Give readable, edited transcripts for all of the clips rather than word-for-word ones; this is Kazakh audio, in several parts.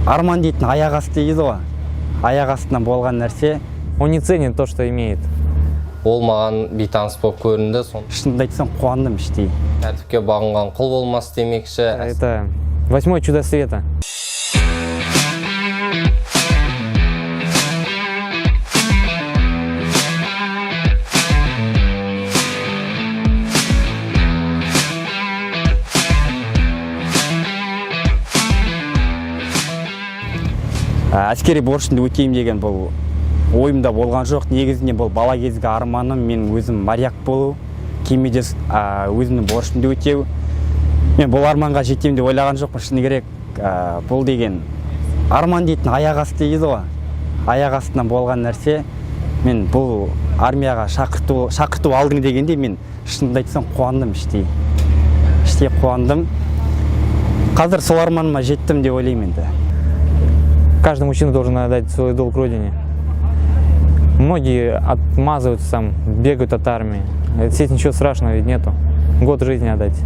Арман дейтін аяқ асты дейді ғой. Аяқ астынан болған нәрсе. Он не ценит то, что имеет. Ол маған бейтаныс болып көрінді. Шынымды айтсам қуандым іштей. Тәртіпке бағынған құл болмас демекші. Это 8-й чудо света. Әскери борышымды өтейім деген бұл ойымда болған жоқ. Негізінде бұл бала кезгі арманым, мен өзім моряк болу, кемеде өзімнің борышымды өтеу. Мен бұл арманға жетемін деп ойлаған жоқпын. Шыны керек, бұл деген арман дейтін аяқ асты дейді ғой. Аяқ астынан болған нәрсе. Мен бұл армияға шақырту алдың дегенде мен шынымды айтсам қуандым іштей. Іштей қуандым. Қазір сол арманыма жеттім деп ойлаймын енді. Каждый мужчина должен отдать свой долг родине. Многие отмазываются, там, бегают от армии. Здесь ничего страшного ведь нету. Год жизни отдать.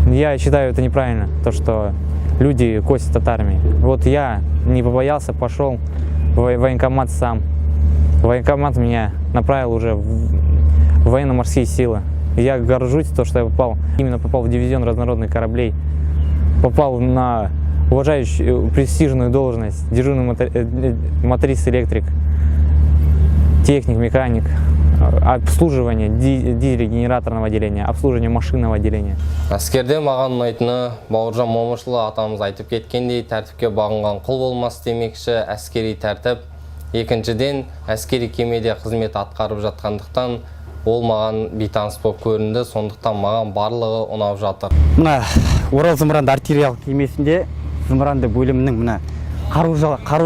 Я считаю это неправильно, то что люди косят от армии. Вот я не побоялся, пошел в военкомат сам. Военкомат меня направил уже в военно-морские силы. Я горжусь, то, что я попал в дивизион разнородных кораблей. Попал на уважающую престижную должность, дежурный моторист-электрик, техник, механик, обслуживание дизель-генераторного отделения, обслуживание машинного отделения. Әскерде маған ұнайтыны Бауыржан Момышұлы атамыз айтып кеткендей, тәртіпке бағынған құл болмас демекші әскери тәртіп. Екіншіден, әскери кемеде қызмет атқарып жатқандықтан ол маған бейтаныс болып көрінді, сондықтан маған барлығы ұнап жатыр. Мына Орал зымыранды артиллериялық кемесінде зымыранды бөлімінің мына қару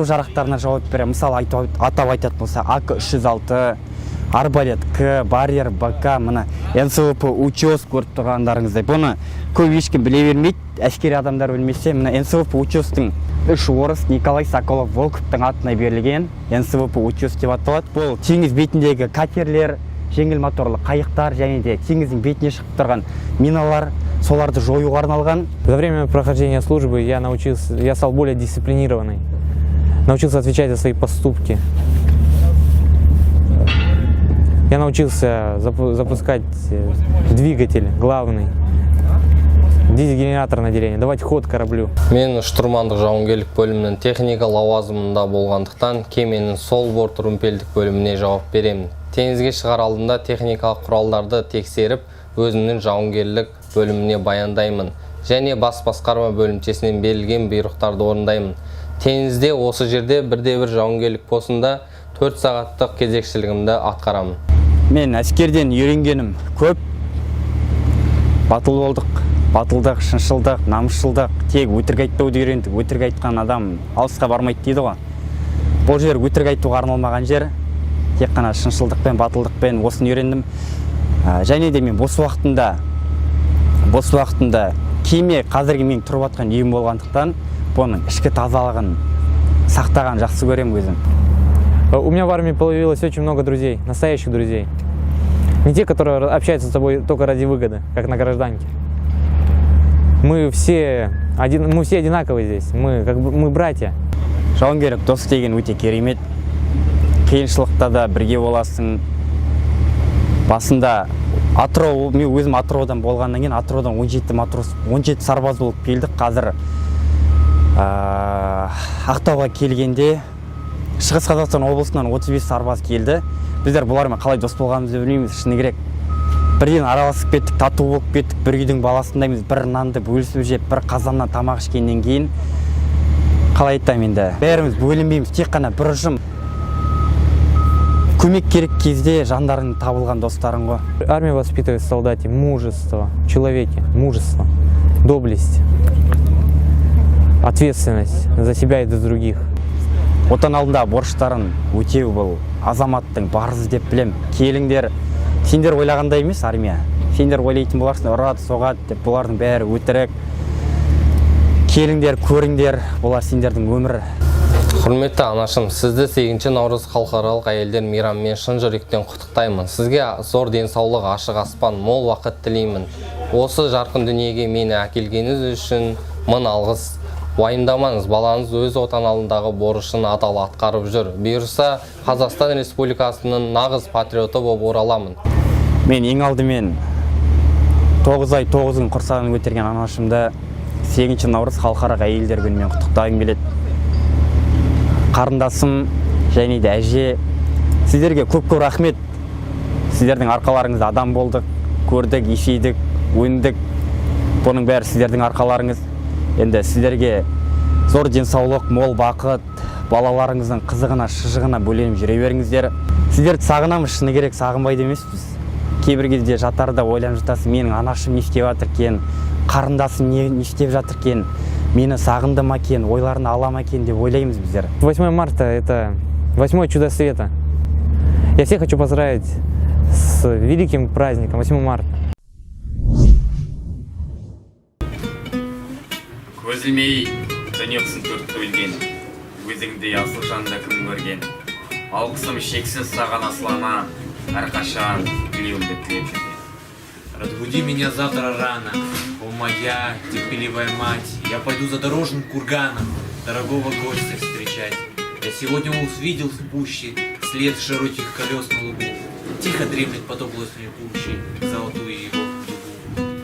жарақтарына жауап бере. Мысалы атап айтатын болса АК-306, арбалет К, барьер БК, мына НСВП учет көріп тұрғандарыңыздай. Бұны көп ешкім біле бермейді, әскери адамдар білмесе. Мына НСВП учеттің 3 орыс Николай Соколов Волковтың атына берілген НСВП учет деп аталады. Бұл теңіз бетіндегі катерлер, жеңіл моторлы қайықтар және де теңіздің бетіне шығып тұрған миналар, соларды жоюға арналған. За время прохождения службы я стал более дисциплинированный, научился отвечать за свои поступки. Я научился запускать двигатель главный, дизель-генераторное отделение, давать ход кораблю. Мен штурмандық жауынгерлік бөлімінің техника лауазымында болғандықтан кеменің сол борт румпелдік бөліміне жауап беремін. Теңізге шығар алдында техникалық құралдарды тексеріп, өзімнің жауынгерлік бөліміне баяндаймын. Және бас басқарма бөлімшесінен берілген бұйрықтарды орындаймын. Теңізде осы жерде бірде-бір жауынгерлік посында 4 сағаттық кезекшілігімді атқарамын. Мен әскерден үйренгенім көп. Батыл болдық. Батылдық, шыншылдық, намысшылдық, тек өтірік айтпауды үйрендік. Өтірік айтқан адам алысқа бармайды дейді ғой. Бұл жер өтірік айтуға арналмаған жер. Тек қана шыншылдықпен, батылдықпен осыны үйрендім. Және де мен бос уақытында кеме қазіргі мен тұрып жатқан үйім болғандықтан бұның ішкі тазалығын сақтаған жақсы көремін өзім. У меня в армии появилось очень много друзей, настоящих друзей. Не те, которые общаются с тобой только ради выгоды, как на гражданке. Мы все одинаковые здесь, мы братья. Жауынгерлік дос деген өте керемет. Қиыншылықта да бірге боласың. Басында мен өзім Атыраудан болғаннан кейін Атыраудан 17 сарбаз болып келдік. Қазір Ақтауға келгенде Шығыс Қазақстан облысынан 35 сарбаз келді. Біздер бұлармен қалай дос болғанымызды білмейміз. Шыны керек, бірден араласып кеттік, тату болып кеттік, бір үйдің баласындаймыз. Бір нанды бөлісіп жеп, бір қазаннан тамақ ішкеннен кейін қалай айтамын енді, бәріміз бөлінбейміз, тек қана бір ұжым. Көмек керек кезде жандарың табылған достарың ғой. Армия воспитывает в солдате мужество, в человеке мужество, доблесть, ответственность за себя и за других. Отан алдында борыштарын өтеу бұл азаматтың парызы деп білем. Келіңдер, сендер ойлағандай емес армия. Сендер ойлайтын боларсың, ұрады, соғады деп, бұлардың бәрі өтірік. Келіңдер, көріңдер, бұлар сендердің өмірі. Құрметті анашым, сізді 8 наурыз халықаралық әйелдер мейрамымен шын жүректен құттықтаймын. Сізге зор денсаулық, ашық аспан, мол уақыт тілеймін. Осы жарқын дүниеге мені әкелгеніңіз үшін мың алғыс. Уайымдамаңыз, балаңыз өз отан алдындағы борышын адал атқарып жүр. Бұйырса, Қазақстан Республикасының нағыз патриоты болып ораламын. Мен ең алдымен 9 ай 9 күн құрсағын көтерген анашымды 8 наурыз халықаралық әйелдер күнімен құттықтағым келеді. Қарындасым және де әже, сіздерге көп рахмет. Сіздердің арқаларыңызда адам болдық, көрдік, есейдік, өндік. Бұның бәрі сіздердің арқаларыңыз. Енді сіздерге зор денсаулық, мол бақыт, балаларыңыздың қызығына, шыжығына бөленіп жүре беріңіздер. Сіздерді сағынамыз, шыны керек сағынбайды емеспіз. Кейбір кезде жатарда ойланып жатасың, менің анашым не істеп жатыр екен, қарындасым не істеп жатыр екен, мені сағынды ма екен, ойларын ала ма екен деп ойлаймыз біздер. 8 марта – это 8-е чудо света. Я всех хочу поздравить с великим праздником 8 марта. Көзілмей дүниесін төрт бөлген, өзіңдей асыл жанды кім көрген. Алғысым шексіз саған асылана, әрқашан тілеуімді тілеп жүрген. Разбуди меня завтра рано, о моя терпеливая мать. Я пойду за дорожным курганом дорогого гостя встречать. Я сегодня увидел в пуще след широких колес на лугу. Тихо дремлет под областной пущей золотую его дугу.